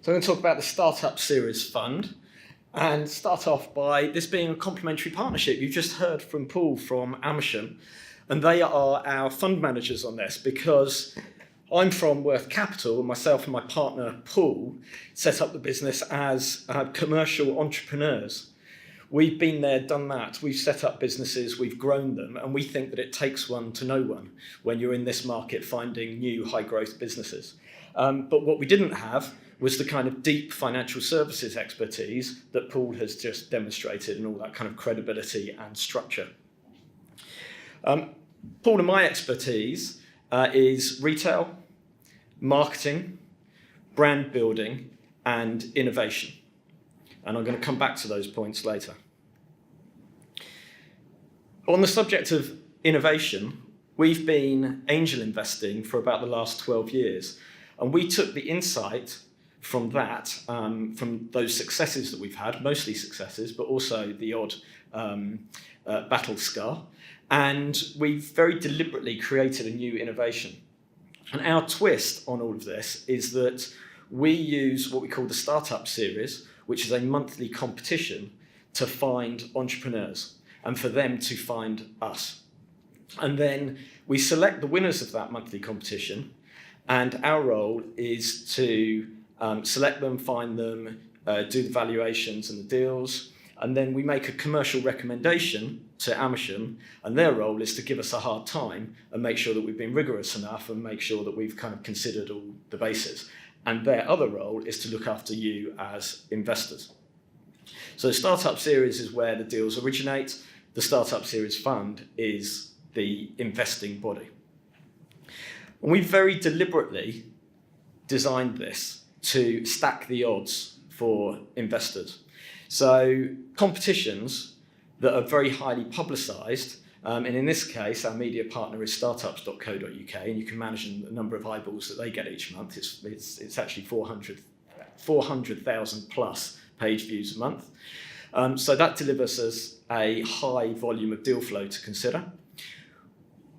So I'm going to talk about the Startup Series Fund and start off by this being a complementary partnership. You've just heard from Paul from Cushen, and they are our fund managers on this because I'm from Worth Capital, and myself and my partner Paul set up the business as commercial entrepreneurs. We've been there, done that. We've set up businesses, we've grown them, and we think that it takes one to know one when you're in this market finding new high growth businesses. But what we didn't have was the kind of deep financial services expertise that Paul has just demonstrated and all that kind of credibility and structure. Paul and my expertise is retail, marketing, brand building, and innovation. And I'm going to come back to those points later. On the subject of innovation, we've been angel investing for about the last 12 years. And we took the insight from that, from those successes that we've had, mostly successes, but also the odd battle scar. And we've very deliberately created a new innovation. And our twist on all of this is that we use what we call the Startup Series, which is a monthly competition to find entrepreneurs and for them to find us. And then we select the winners of that monthly competition, and our role is to select them, find them, do the valuations and the deals, and then we make a commercial recommendation to Cushen, and their role is to give us a hard time and make sure that we've been rigorous enough and make sure that we've kind of considered all the bases. And their other role is to look after you as investors. So the Startup Series is where the deals originate. The Startup Series Fund is the investing body. And we very deliberately designed this to stack the odds for investors. So competitions that are very highly publicised, and in this case, our media partner is startups.co.uk, and you can manage the number of eyeballs that they get each month. It's actually 400,000 plus page views a month. So that delivers us a high volume of deal flow to consider.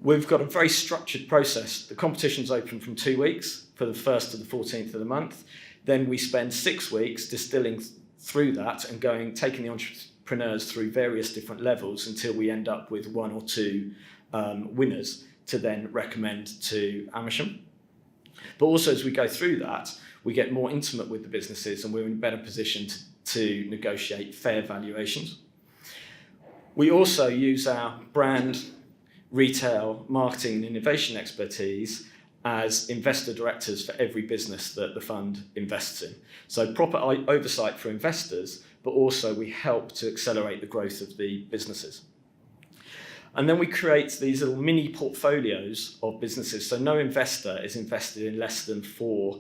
We've got a very structured process. The competition's open from 2 weeks, for the 1st to the 14th of the month. Then we spend 6 weeks distilling through that and taking the entrepreneurs through various different levels until we end up with 1 or 2 winners to then recommend to Cushen. But also as we go through that, we get more intimate with the businesses and we're in a better position to negotiate fair valuations. We also use our brand, retail, marketing and innovation expertise as investor directors for every business that the fund invests in. So proper oversight for investors, but also we help to accelerate the growth of the businesses. And then we create these little mini portfolios of businesses. So no investor is invested in less than 4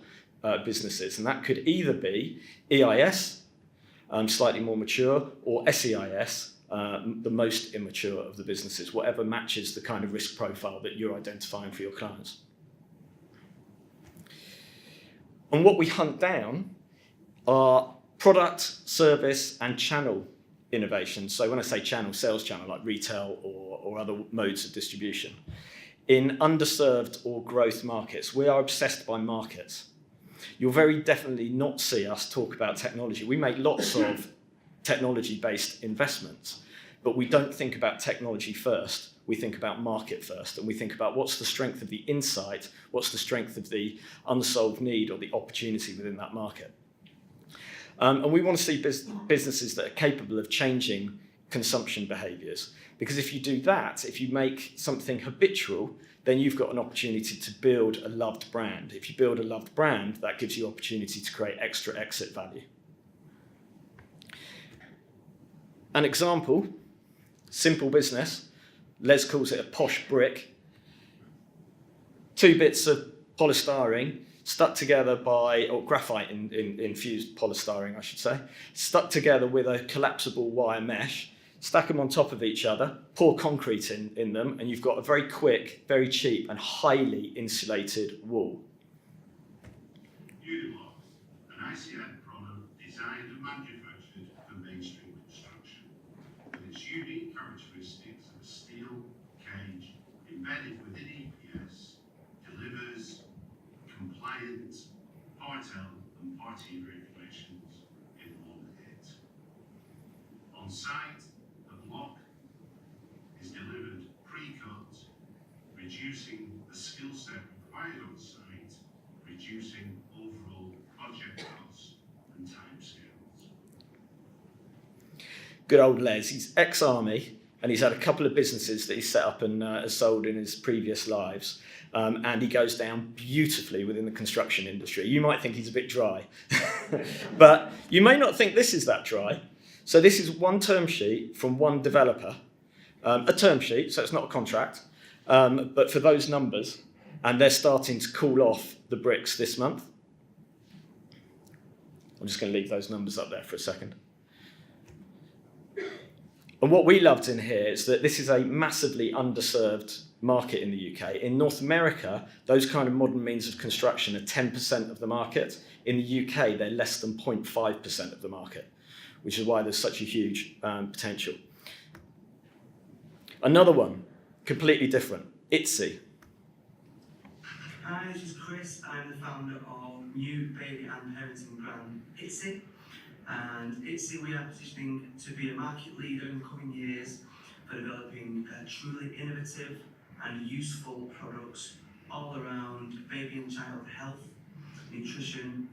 businesses. And that could either be EIS, slightly more mature, or SEIS, the most immature of the businesses, whatever matches the kind of risk profile that you're identifying for your clients. And what we hunt down are product, service, and channel innovations. So when I say channel, sales channel, like retail or other modes of distribution. In underserved or growth markets, we are obsessed by markets. You'll very definitely not see us talk about technology. We make lots of technology-based investments, but we don't think about technology first. We think about market first, and we think about what's the strength of the insight, what's the strength of the unsolved need or the opportunity within that market. And we want to see businesses that are capable of changing consumption behaviours. Because if you do that, if you make something habitual, then you've got an opportunity to build a loved brand. If you build a loved brand, that gives you opportunity to create extra exit value. An example, simple business, Les calls it a posh brick. 2 bits of polystyrene stuck together or graphite infused polystyrene, I should say, stuck together with a collapsible wire mesh, stack them on top of each other, pour concrete in them, and you've got a very quick, very cheap, and highly insulated wall. An ICN product designed and manufactured for mainstream construction, with its unique characteristics of a steel cage embedded within EPS, delivers compliant Part L and Part quality regulations in one hit. On site, the block is delivered pre-cut, reducing the skill set required on site, reducing overall project costs and timescales. Good old Les, he's ex-army, and he's had a couple of businesses that he's set up and has sold in his previous lives. And he goes down beautifully within the construction industry. You might think he's a bit dry, but you may not think this is that dry. So this is one term sheet from one developer, a term sheet, so it's not a contract, but for those numbers, and they're starting to cool off the bricks this month. I'm just going to leave those numbers up there for a second. And what we loved in here is that this is a massively underserved market in the UK. In North America, those kind of modern means of construction are 10% of the market. In the UK, they're less than 0.5% of the market, which is why there's such a huge potential. Another one, completely different, ITSE. Hi, this is Chris. I'm the founder of new baby and parenting brand ITSE. And ITSE, we are positioning to be a market leader in the coming years for developing truly innovative and useful products all around baby and child health, nutrition,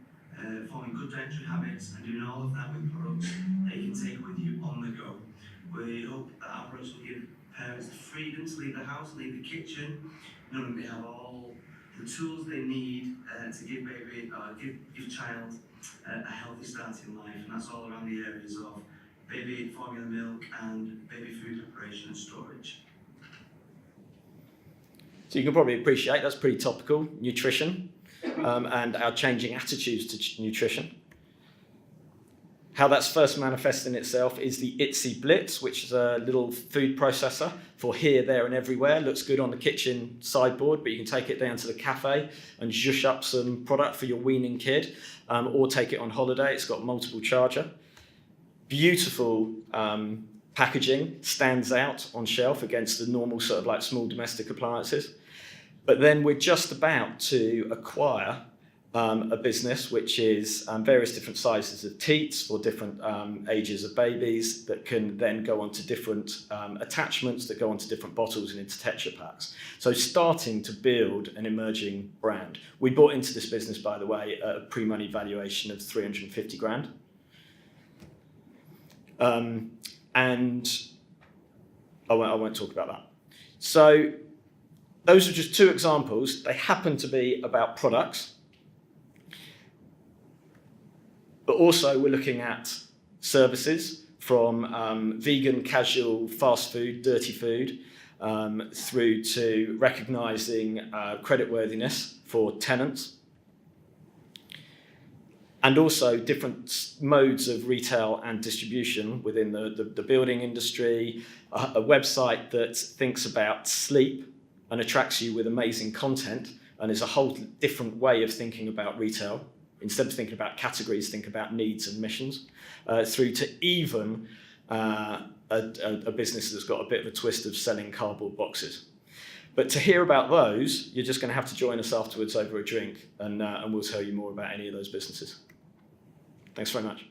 forming good dietary habits, and doing all of that with products that you can take with you on the go. We hope that our products will give parents the freedom to leave the house, leave the kitchen, knowing they have all the tools they need to give baby or give child a healthy start in life, and that's all around the areas of baby formula milk and baby food preparation and storage. So you can probably appreciate that's pretty topical, nutrition, and our changing attitudes to nutrition. How that's first manifesting itself is the ITSE Blitz, which is a little food processor for here, there and everywhere. Looks good on the kitchen sideboard, but you can take it down to the cafe and zhush up some product for your weaning kid, or take it on holiday. It's got multiple charger. Beautiful packaging, stands out on shelf against the normal sort of like small domestic appliances. But then we're just about to acquire a business which is various different sizes of teats for different ages of babies that can then go onto different attachments that go onto different bottles and into Tetra packs. So starting to build an emerging brand. We bought into this business, by the way, at a pre-money valuation of 350 grand. And I won't talk about that. So those are just two examples. They happen to be about products. But also we're looking at services from vegan, casual, fast food, dirty food, through to recognising creditworthiness for tenants. And also different modes of retail and distribution within the building industry, a website that thinks about sleep and attracts you with amazing content and is a whole different way of thinking about retail. Instead of thinking about categories, think about needs and missions, through to even a business that's got a bit of a twist of selling cardboard boxes. But to hear about those, you're just going to have to join us afterwards over a drink, and we'll tell you more about any of those businesses. Thanks very much.